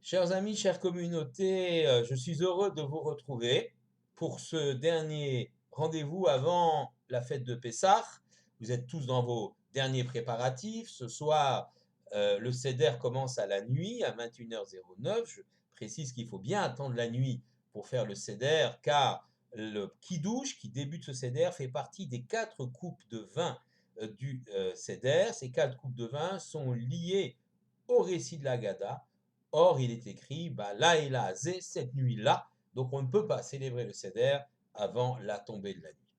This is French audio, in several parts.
Chers amis, chères communautés, je suis heureux de vous retrouver pour ce dernier rendez-vous avant la fête de Pessah. Vous êtes tous dans vos derniers préparatifs. Ce soir, le Seder commence à la nuit, à 21h09. Je précise qu'il faut bien attendre la nuit pour faire le Seder, car le Kiddush, qui débute ce Seder, fait partie des 4 coupes de vin du Seder. Ces 4 coupes de vin sont liées au récit de la Haggadah. Or, il est écrit, là et là, cette nuit-là, donc on ne peut pas célébrer le Seder avant la tombée de la nuit.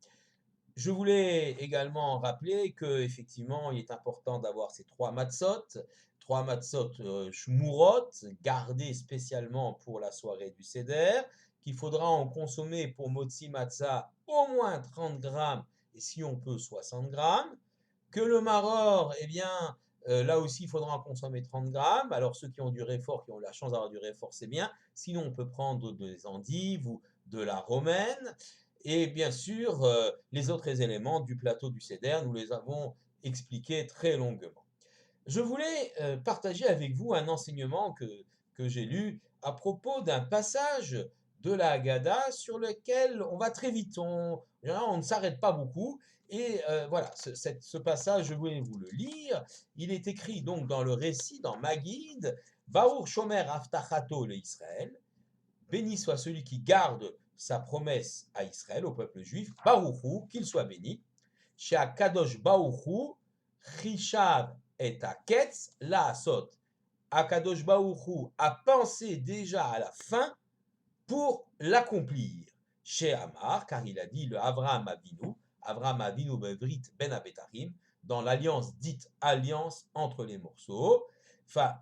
Je voulais également rappeler qu'effectivement, il est important d'avoir ces trois matzot shmurot, gardés spécialement pour la soirée du Seder, qu'il faudra en consommer pour motzi matzah au moins 30 grammes, et si on peut 60 grammes, que le maror, eh bien, là aussi, il faudra en consommer 30 grammes. Alors, ceux qui ont du réfort, qui ont la chance d'avoir du réfort, c'est bien. Sinon, on peut prendre des endives ou de la romaine. Et bien sûr, les autres éléments du plateau du Seder, nous les avons expliqués très longuement. Je voulais partager avec vous un enseignement que j'ai lu à propos d'un passage de la Haggadah sur lequel on va très vite, on ne s'arrête pas beaucoup. Et voilà, ce passage, je voulais vous le lire. Il est écrit donc dans le récit, dans Maguid, Baruch Shomer Avtachato le Israël, béni soit celui qui garde sa promesse à Israël, au peuple juif, Baruchu, qu'il soit béni, chez Kadosh Baruchu, Rishav et Aketz Laasot. Akadosh Baruchu a pensé déjà à la fin pour l'accomplir. Chez Amar, car il a dit le Avraham Avinu Bevrit Ben Abetarim, dans l'alliance dite alliance entre les morceaux.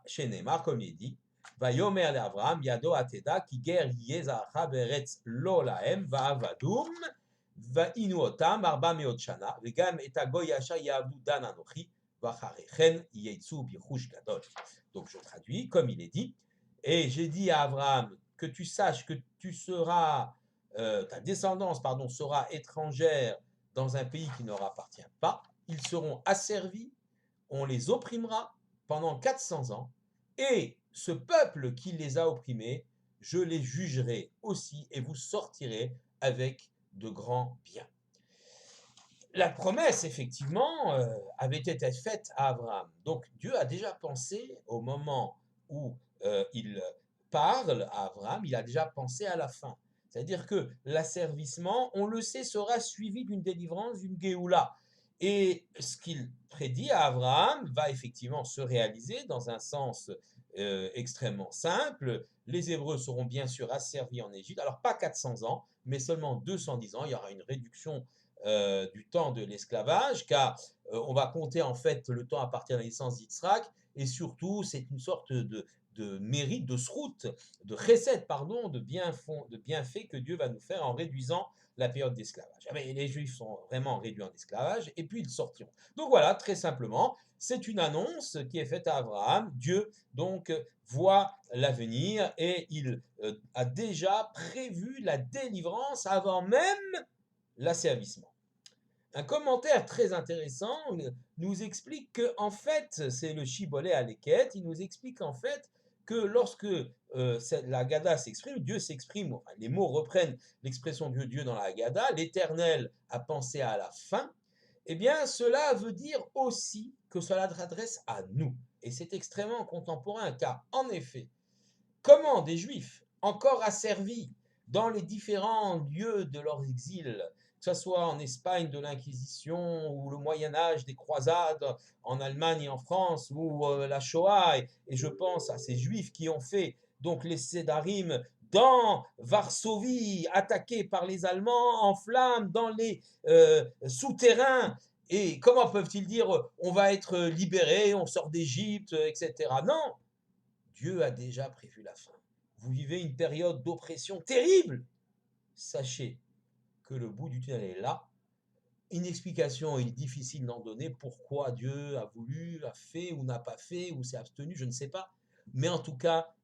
Chez Neymar, comme il est dit, Vayomer l'Avraham Yado Ateda ki ger yezacha beretz lo lahem va'avadum va'inu otam arba meot shana vegam et hagoy yasha ya'avdu dan anochi va'charechen yetzu bichush gadol. Donc je traduis comme il est dit. Et j'ai dit à Abraham que tu saches que tu seras, ta descendance, pardon, sera étrangère dans un pays qui ne leur appartient pas. Ils seront asservis, on les opprimera pendant 400 ans. Et ce peuple qui les a opprimés, je les jugerai aussi et vous sortirez avec de grands biens. La promesse, effectivement, avait été faite à Abraham. Donc Dieu a déjà pensé au moment où il parle à Abraham, il a déjà pensé à la fin. C'est-à-dire que l'asservissement, on le sait, sera suivi d'une délivrance, d'une Géoula. Et ce qu'il prédit à Abraham va effectivement se réaliser dans un sens extrêmement simple. Les Hébreux seront bien sûr asservis en Égypte, alors pas 400 ans, mais seulement 210 ans. Il y aura une réduction du temps de l'esclavage, car on va compter en fait le temps à partir de la naissance d'Yitzhak, et surtout c'est une sorte de mérite, de srout, de recette, pardon, de bienfait que Dieu va nous faire en réduisant la période d'esclavage. Mais les Juifs sont vraiment réduits en esclavage, et puis ils sortiront. Donc voilà, très simplement, c'est une annonce qui est faite à Abraham. Dieu, donc, voit l'avenir, et il a déjà prévu la délivrance avant même l'asservissement. Un commentaire très intéressant nous explique que, en fait, c'est le Shibboleth Haleket, il nous explique en fait que lorsque la Haggadah s'exprime, Dieu s'exprime, enfin, les mots reprennent l'expression de Dieu dans la Haggadah, l'Éternel a pensé à la fin, eh bien cela veut dire aussi que cela s'adresse à nous. Et c'est extrêmement contemporain, car en effet, comment des Juifs, encore asservis dans les différents lieux de leur exil, que ce soit en Espagne de l'Inquisition ou le Moyen Âge des croisades en Allemagne et en France ou la Shoah, et je pense à ces Juifs qui ont fait donc les Sédarim dans Varsovie, attaqués par les Allemands en flammes dans les souterrains. Et comment peuvent-ils dire on va être libérés, on sort d'Égypte, etc. Non, Dieu a déjà prévu la fin. Vous vivez une période d'oppression terrible. Sachez que le bout du tunnel est là. Une explication est difficile d'en donner. Pourquoi Dieu a voulu, a fait ou n'a pas fait ou s'est abstenu, je ne sais pas. Mais en tout cas,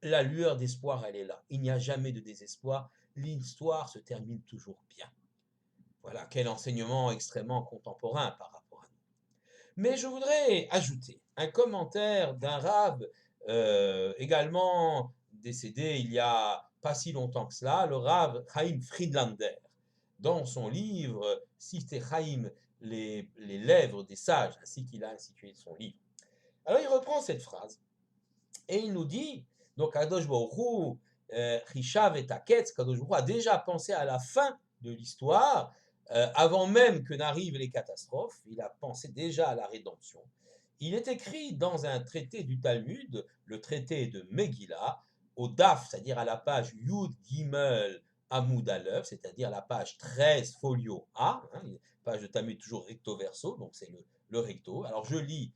la lueur d'espoir, elle est là. Il n'y a jamais de désespoir. L'histoire se termine toujours bien. Voilà, quel enseignement extrêmement contemporain par rapport à nous. Mais je voudrais ajouter un commentaire d'un rave également décédé il y a pas si longtemps que cela, le Rav Chaim Friedlander, dans son livre Siftei Chaim, les lèvres des sages, ainsi qu'il a institué son livre. Alors il reprend cette phrase et il nous dit, donc Kadosh Baruch Hu, Rishav et Taketz, Kadosh Baruch Hu a déjà pensé à la fin de l'histoire, avant même que n'arrivent les catastrophes, il a pensé déjà à la rédemption. Il est écrit dans un traité du Talmud, le traité de Megillah, au Daf, c'est-à-dire à la page Yud Gimel Amoud Aleph, c'est-à-dire la page 13 folio A, hein, page de Talmud toujours recto verso, donc c'est le recto. Alors je lis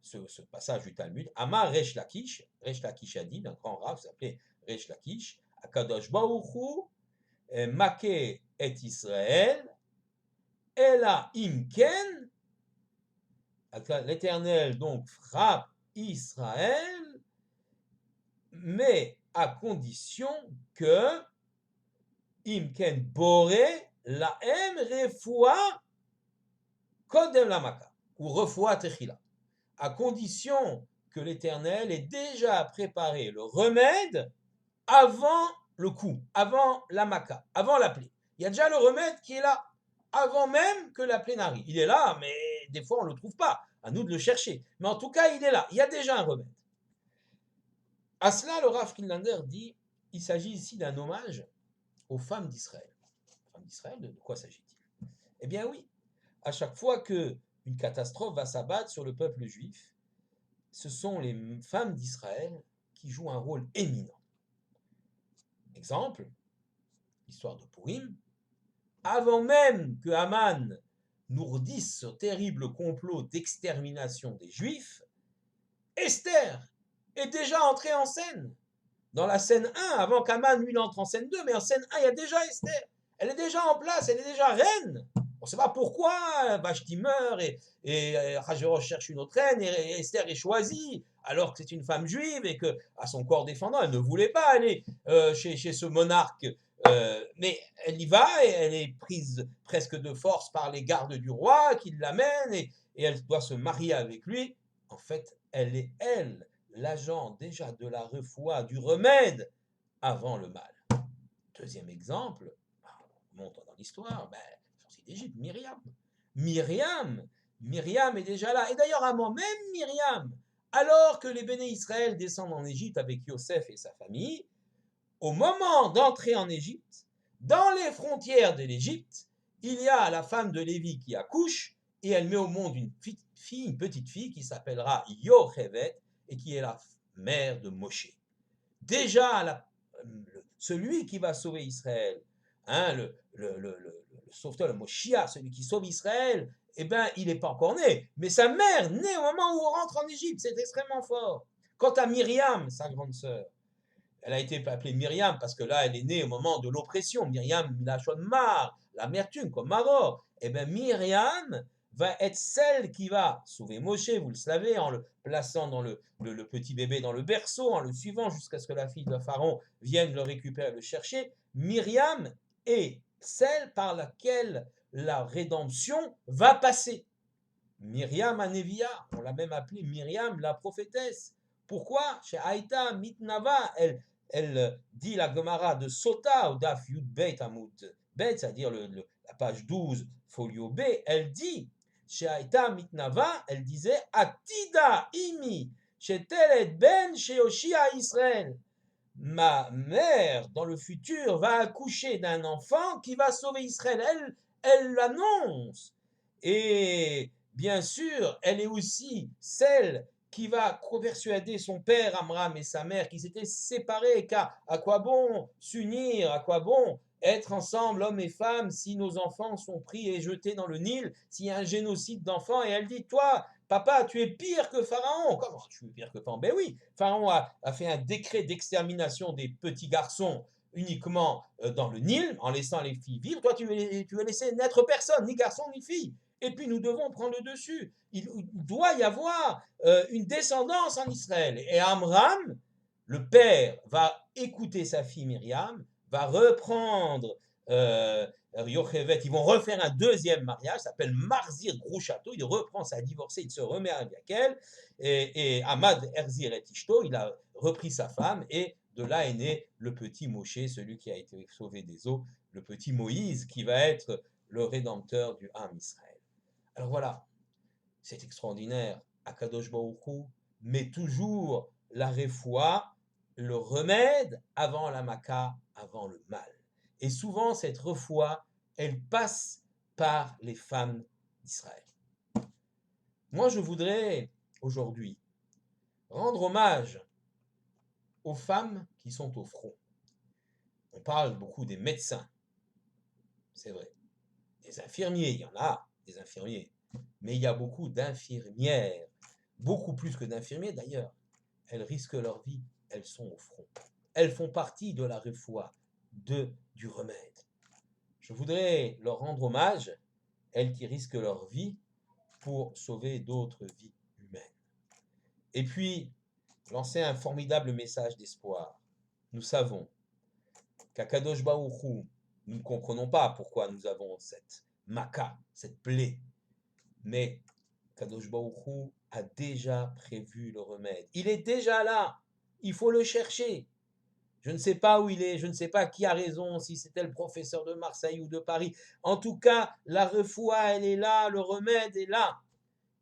ce passage du Talmud. Amar Resh Lakish a dit, d'un grand rav s'appelait Resh Lakish, Akadosh Baruch Hu, Make et Israël, Ela Imken, l'Éternel donc frappe Israël, mais à condition que Imken Boré Laem Refoua Kodem Lamaka, ou Refoua Techila, à condition que l'Éternel ait déjà préparé le remède avant le coup, avant la maca, avant la plaie. Il y a déjà le remède qui est là, avant même que la plaie n'arrive. Il est là, mais des fois on ne le trouve pas. À nous de le chercher. Mais en tout cas, il est là. Il y a déjà un remède. À cela, le Rav Friedlander dit, il s'agit ici d'un hommage aux femmes d'Israël. Femmes d'Israël, de quoi s'agit-il? Eh bien oui, à chaque fois qu'une catastrophe va s'abattre sur le peuple juif, ce sont les femmes d'Israël qui jouent un rôle éminent. Exemple, l'histoire de Purim, avant même que Haman n'ourdisse ce terrible complot d'extermination des Juifs, Esther est déjà entrée en scène. Dans la scène 1, avant qu'Haman lui entre en scène 2, mais en scène 1, il y a déjà Esther. Elle est déjà en place, elle est déjà reine. On ne sait pas pourquoi Vashti meurt et Achashverosh cherche une autre reine et Esther est choisie alors que c'est une femme juive et que, à son corps défendant, elle ne voulait pas aller chez ce monarque. Mais elle y va et elle est prise presque de force par les gardes du roi qui l'amènent et elle doit se marier avec lui. En fait, elle est, elle, l'agent déjà de la refoua, du remède avant le mal. Deuxième exemple, on monte dans l'histoire, sortie d'Égypte, Myriam est déjà là. Et d'ailleurs, avant même Myriam, alors que les béné Israël descendent en Égypte avec Yosef et sa famille, au moment d'entrer en Égypte, dans les frontières de l'Égypte, il y a la femme de Lévi qui accouche et elle met au monde une petite fille qui s'appellera Yochevet et qui est la mère de Moshe. Déjà, celui qui va sauver Israël, hein, le sauveteur, le Moshiach, celui qui sauve Israël, eh bien, il n'est pas encore né. Mais sa mère naît au moment où on rentre en Égypte. C'est extrêmement fort. Quant à Myriam, sa grande sœur, elle a été appelée Myriam parce que là, elle est née au moment de l'oppression. Myriam, la Mar, l'amertume, comme Maror. Eh bien, Myriam va être celle qui va sauver Moshe, vous le savez, en le plaçant dans le petit bébé dans le berceau, en le suivant jusqu'à ce que la fille de Pharaon vienne le récupérer, le chercher. Myriam est celle par laquelle la rédemption va passer. Myriam Anevia, on l'a même appelée Myriam la prophétesse. Pourquoi? Chez Aïta Mitnava, elle dit la Gemara de Sota au Daf Yud Beit Amud Bet, c'est-à-dire la page 12, folio B, elle dit, chez Aïta Mitnava, elle disait Atida Imi, chez Telet Ben, chez Oshia Israël. Ma mère, dans le futur, va accoucher d'un enfant qui va sauver Israël. Elle l'annonce. Et bien sûr, elle est aussi celle qui va persuader son père Amram et sa mère qui s'étaient séparés, car à quoi bon s'unir, à quoi bon être ensemble, hommes et femmes, si nos enfants sont pris et jetés dans le Nil, s'il y a un génocide d'enfants, et elle dit, toi, papa, tu es pire que Pharaon. Comment je suis pire que Pharaon? Ben oui, Pharaon a fait un décret d'extermination des petits garçons uniquement dans le Nil, en laissant les filles vivre. Toi, tu veux laisser naître personne, ni garçon, ni fille. Et puis nous devons prendre le dessus. Il doit y avoir une descendance en Israël. Et Amram, le père, va écouter sa fille Myriam, va reprendre Yochevet, ils vont refaire un deuxième mariage, ça s'appelle Marzir Grushato, il reprend sa divorcée, il se remet avec elle, et Ahmad Erzir et Ishto, il a repris sa femme, et de là est né le petit Moshe, celui qui a été sauvé des eaux, le petit Moïse, qui va être le rédempteur du Ham Israël. Alors voilà, c'est extraordinaire. Akadosh Baruch Hu met toujours la réfoua, le remède avant la maka, avant le mal. Et souvent, cette refoua, elle passe par les femmes d'Israël. Moi, je voudrais aujourd'hui rendre hommage aux femmes qui sont au front. On parle beaucoup des médecins, c'est vrai. Des infirmiers, il y en a, des infirmiers. Mais il y a beaucoup d'infirmières, beaucoup plus que d'infirmiers d'ailleurs. Elles risquent leur vie, elles sont au front. Elles font partie de la refoua, du remède. Je voudrais leur rendre hommage, elles qui risquent leur vie pour sauver d'autres vies humaines. Et puis, lancer un formidable message d'espoir. Nous savons qu'Akadosh Baruch Hu, nous ne comprenons pas pourquoi nous avons cette maka, cette plaie, mais Kadosh Baruch Hu a déjà prévu le remède. Il est déjà là. Il faut le chercher. Je ne sais pas où il est, je ne sais pas qui a raison, si c'était le professeur de Marseille ou de Paris. En tout cas, la refoua, elle est là, le remède est là.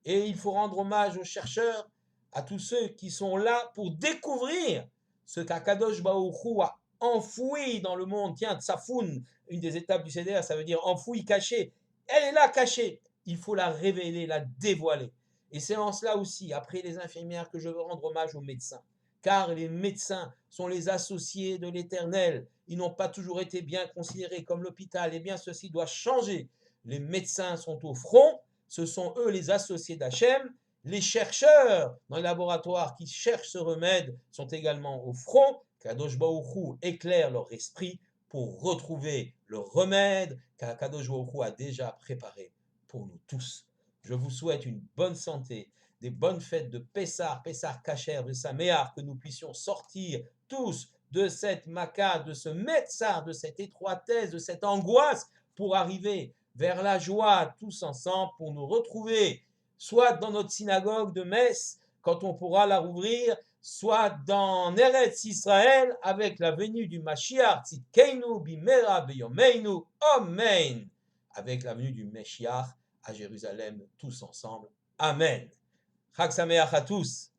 Et il faut rendre hommage aux chercheurs, à tous ceux qui sont là pour découvrir ce qu'Akadosh Baruch Hu a enfoui dans le monde. Tiens, Tsafoun, une des étapes du CDR, ça veut dire enfoui, caché. Elle est là, cachée. Il faut la révéler, la dévoiler. Et c'est en cela aussi, après les infirmières, que je veux rendre hommage aux médecins. Car les médecins sont les associés de l'Éternel. Ils n'ont pas toujours été bien considérés comme l'hôpital. Eh bien, ceci doit changer. Les médecins sont au front. Ce sont eux les associés d'Hachem. Les chercheurs dans les laboratoires qui cherchent ce remède sont également au front. Kadosh Baruch Hu éclaire leur esprit pour retrouver le remède qu'Akadosh Baruch Hu a déjà préparé pour nous tous. Je vous souhaite une bonne santé, des bonnes fêtes de Pessah, Pessah Kacher, de Saméar, que nous puissions sortir tous de cette maca, de ce médecin, de cette étroitesse, de cette angoisse, pour arriver vers la joie tous ensemble, pour nous retrouver, soit dans notre synagogue de Metz, quand on pourra la rouvrir, soit dans Eretz Israël, avec la venue du Mashiach, Tzidkeinu bimera beyomeinu, Amen, avec la venue du Mashiach à Jérusalem, tous ensemble. Amen. Chag Sameach à tous.